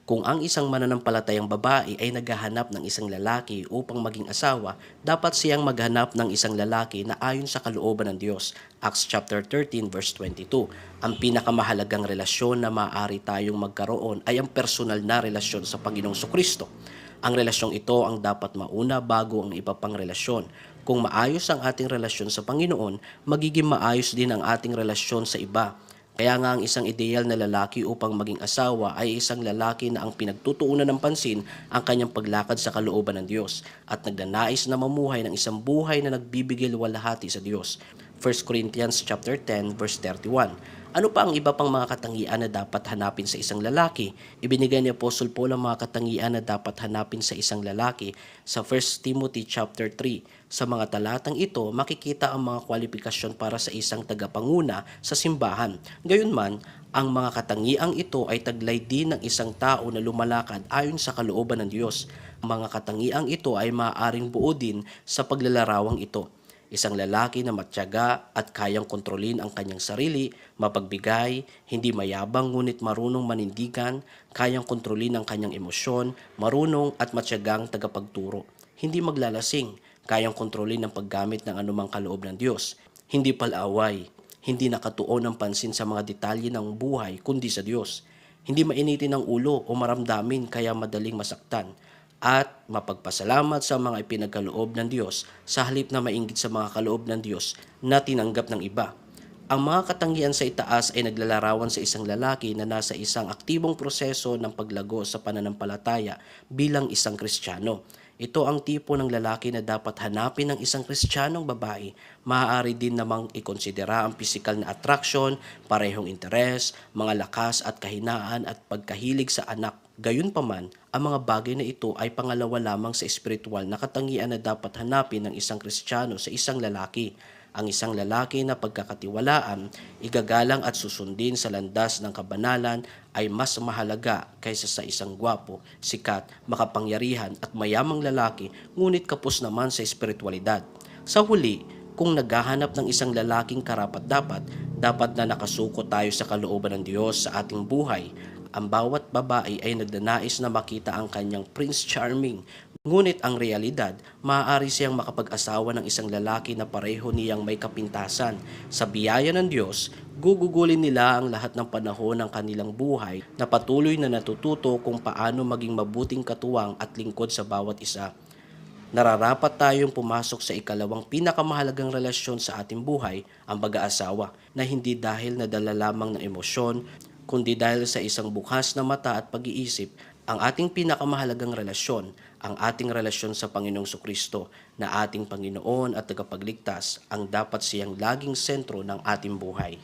Kung ang isang mananampalatayang babae ay naghahanap ng isang lalaki upang maging asawa, dapat siyang maghanap ng isang lalaki na ayon sa kalooban ng Diyos. Acts chapter 13 verse 22. Ang pinakamahalagang relasyon na maaari tayong magkaroon ay ang personal na relasyon sa Panginoong Kristo. Ang relasyong ito ang dapat mauna bago ang iba pang relasyon. Kung maayos ang ating relasyon sa Panginoon, magiging maayos din ang ating relasyon sa iba. Kaya nga ang isang ideal na lalaki upang maging asawa ay isang lalaki na ang pinagtutuunan ng pansin ang kanyang paglakad sa kalooban ng Diyos at nagnanais na mamuhay ng isang buhay na nagbibigay luwalhati sa Diyos. 1 Corinthians chapter 10 verse 31. Ano pa ang iba pang mga katangian na dapat hanapin sa isang lalaki? Ibinigay ni Apostol Paul ang mga katangian na dapat hanapin sa isang lalaki sa 1 Timothy chapter 3. Sa mga talatang ito, makikita ang mga kwalifikasyon para sa isang tagapanguna sa simbahan. Gayunman, ang mga katangiang ito ay taglay din ng isang tao na lumalakad ayon sa kalooban ng Diyos. Ang mga katangiang ito ay maaaring buo din sa paglalarawang ito. Isang lalaki na matyaga at kayang kontrolin ang kanyang sarili, mapagbigay, hindi mayabang ngunit marunong manindigan, kayang kontrolin ang kanyang emosyon, marunong at matyagang tagapagturo. Hindi maglalasing, kayang kontrolin ang paggamit ng anumang kaloob ng Diyos. Hindi palaaway, hindi nakatuon ng pansin sa mga detalye ng buhay kundi sa Diyos. Hindi mainitin ang ulo o maramdamin kaya madaling masaktan at mapagpasalamat sa mga ipinagkaloob ng Diyos sa halip na mainggit sa mga kaloob ng Diyos na tinanggap ng iba. Ang mga katangian sa itaas ay naglalarawan sa isang lalaki na nasa isang aktibong proseso ng paglago sa pananampalataya bilang isang Kristiyano. Ito ang tipo ng lalaki na dapat hanapin ng isang Kristiyanong babae. Maaari din namang ikonsidera ang pisikal na attraction, parehong interes, mga lakas at kahinaan at pagkahilig sa anak. Gayunpaman, ang mga bagay na ito ay pangalawa lamang sa espiritual na katangian na dapat hanapin ng isang Kristiyano sa isang lalaki. Ang isang lalaki na pagkakatiwalaan, igagalang at susundin sa landas ng kabanalan ay mas mahalaga kaysa sa isang gwapo, sikat, makapangyarihan at mayamang lalaki ngunit kapos naman sa espiritualidad. Sa huli, kung naghahanap ng isang lalaking karapat-dapat, dapat na nakasuko tayo sa kalooban ng Diyos sa ating buhay. Ang bawat babae ay nagnanais na makita ang kanyang Prince Charming. Ngunit ang realidad, maaari siyang makapag-asawa ng isang lalaki na pareho niyang may kapintasan. Sa biyaya ng Diyos, gugugulin nila ang lahat ng panahon ng kanilang buhay na patuloy na natututo kung paano maging mabuting katuwang at lingkod sa bawat isa. Nararapat tayong pumasok sa ikalawang pinakamahalagang relasyon sa ating buhay, ang pag-aasawa, na hindi dahil nadala lamang ng emosyon, kundi dahil sa isang bukas na mata at pag-iisip. Ang ating pinakamahalagang relasyon, ang ating relasyon sa Panginoong Kristo na ating Panginoon at tagapagligtas, ang dapat siyang laging sentro ng ating buhay.